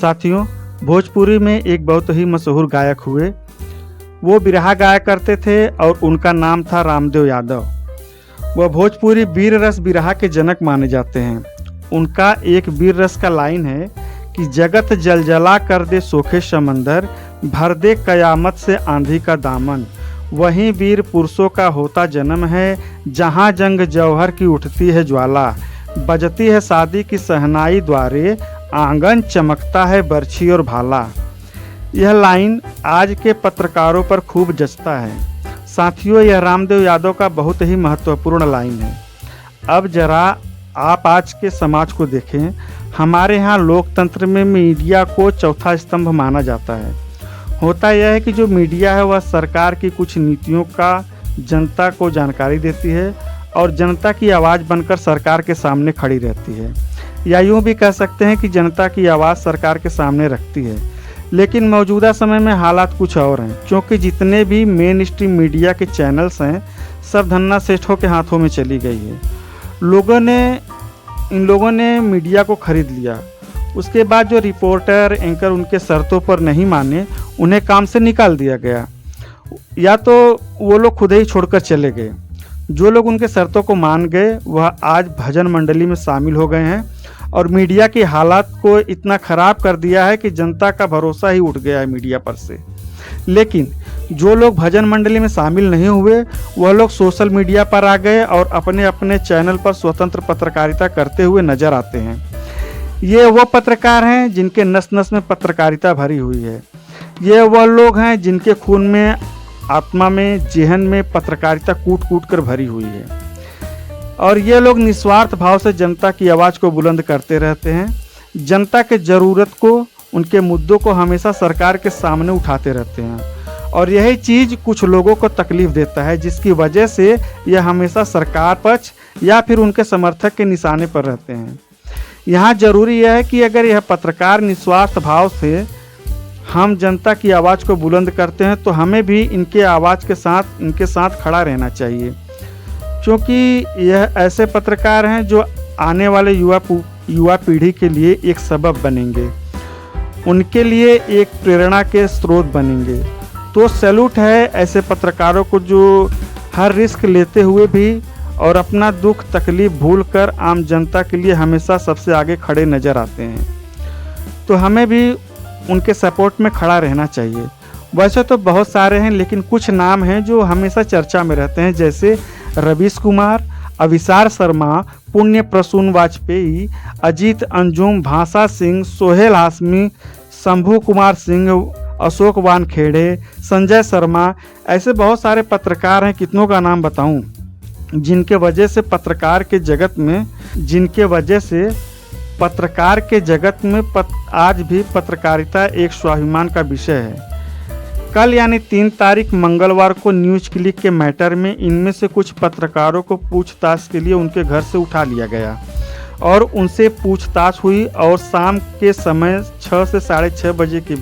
साथियों, भोजपुरी में एक बहुत ही मशहूर गायक हुए। वो बिरहा गाया करते थे और उनका नाम था रामदेव यादव। वह भोजपुरी वीर रस बिरहा के जनक माने जाते हैं। उनका एक वीर रस का लाइन है कि जगत जलजला कर दे सोखे समंदर, भर दे कयामत से आंधी का दामन। वहीं वीर पुरुषों का होता जन्म है, जहाँ जंग जौहर की उठती है ज्वाला। बजती है शादी की सहनाई द्वारे, आंगन चमकता है बरछी और भाला। यह लाइन आज के पत्रकारों पर खूब जचता है। साथियों, यह रामदेव यादव का बहुत ही महत्वपूर्ण लाइन है। अब जरा आप आज के समाज को देखें। हमारे यहाँ लोकतंत्र में मीडिया को चौथा स्तंभ माना जाता है। होता यह है कि जो मीडिया है वह सरकार की कुछ नीतियों का जनता को जानकारी देती है और जनता की आवाज़ बनकर सरकार के सामने खड़ी रहती है, या यूँ भी कह सकते हैं कि जनता की आवाज़ सरकार के सामने रखती है। लेकिन मौजूदा समय में हालात कुछ और हैं, क्योंकि जितने भी मेन स्ट्रीम मीडिया के चैनल्स हैं सब धन्ना सेठों के हाथों में चली गई है। इन लोगों ने मीडिया को खरीद लिया। उसके बाद जो रिपोर्टर एंकर उनके शर्तों पर नहीं माने, उन्हें काम से निकाल दिया गया, या तो वो लोग खुद ही छोड़कर चले गए। जो लोग उनके शर्तों को मान गए वह आज भजन मंडली में शामिल हो गए हैं और मीडिया की हालात को इतना ख़राब कर दिया है कि जनता का भरोसा ही उठ गया है मीडिया पर से। लेकिन जो लोग भजन मंडली में शामिल नहीं हुए वह लोग सोशल मीडिया पर आ गए और अपने अपने चैनल पर स्वतंत्र पत्रकारिता करते हुए नजर आते हैं। ये वो पत्रकार हैं जिनके नस नस में पत्रकारिता भरी हुई है। ये वह लोग हैं जिनके खून में, आत्मा में, जेहन में पत्रकारिता कूट कूट कर भरी हुई है। और ये लोग निस्वार्थ भाव से जनता की आवाज़ को बुलंद करते रहते हैं। जनता के ज़रूरत को, उनके मुद्दों को हमेशा सरकार के सामने उठाते रहते हैं। और यही चीज़ कुछ लोगों को तकलीफ़ देता है, जिसकी वजह से यह हमेशा सरकार पक्ष या फिर उनके समर्थक के निशाने पर रहते हैं। यहाँ ज़रूरी यह है कि अगर यह पत्रकार निस्वार्थ भाव से हम जनता की आवाज़ को बुलंद करते हैं तो हमें भी इनके आवाज़ के साथ, इनके साथ खड़ा रहना चाहिए, क्योंकि यह ऐसे पत्रकार हैं जो आने वाले युवा पीढ़ी के लिए एक सबब बनेंगे, उनके लिए एक प्रेरणा के स्रोत बनेंगे। तो सैल्यूट है ऐसे पत्रकारों को जो हर रिस्क लेते हुए भी और अपना दुख तकलीफ भूलकर आम जनता के लिए हमेशा सबसे आगे खड़े नज़र आते हैं। तो हमें भी उनके सपोर्ट में खड़ा रहना चाहिए। वैसे तो बहुत सारे हैं, लेकिन कुछ नाम हैं जो हमेशा चर्चा में रहते हैं, जैसे रवीश कुमार, अविसार शर्मा, पुण्य प्रसून वाजपेयी, अजीत अंजुम, भाषा सिंह, सोहेल हाशमी, शंभू कुमार सिंह, अशोक वानखेड़े, संजय शर्मा। ऐसे बहुत सारे पत्रकार हैं, कितनों का नाम बताऊं, जिनके वजह से पत्रकार के जगत में आज भी पत्रकारिता एक स्वाभिमान का विषय है। कल यानी 3 तारीख मंगलवार को न्यूज़ क्लिक के मैटर में इनमें से कुछ पत्रकारों को पूछताछ के लिए उनके घर से उठा लिया गया और उनसे पूछताछ हुई और शाम के समय 6 से 6:30 बजे के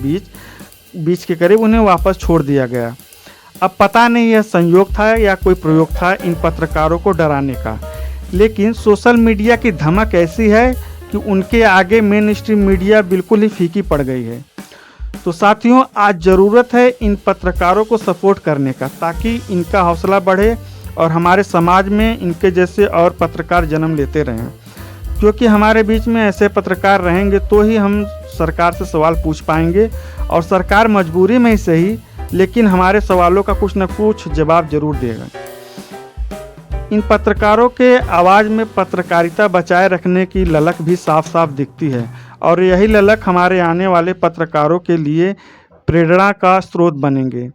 बीच के करीब उन्हें वापस छोड़ दिया गया। अब पता नहीं यह संयोग था या कोई प्रयोग था इन पत्रकारों को डराने का, लेकिन सोशल मीडिया की धमक ऐसी है कि उनके आगे मेन स्ट्रीम मीडिया बिल्कुल ही फीकी पड़ गई है। तो साथियों, आज ज़रूरत है इन पत्रकारों को सपोर्ट करने का, ताकि इनका हौसला बढ़े और हमारे समाज में इनके जैसे और पत्रकार जन्म लेते रहें, क्योंकि हमारे बीच में ऐसे पत्रकार रहेंगे तो ही हम सरकार से सवाल पूछ पाएंगे, और सरकार मजबूरी में ही सही लेकिन हमारे सवालों का कुछ न कुछ जवाब जरूर देगा। इन पत्रकारों के आवाज़ में पत्रकारिता बचाए रखने की ललक भी साफ साफ दिखती है, और यही ललक हमारे आने वाले पत्रकारों के लिए प्रेरणा का स्रोत बनेंगे।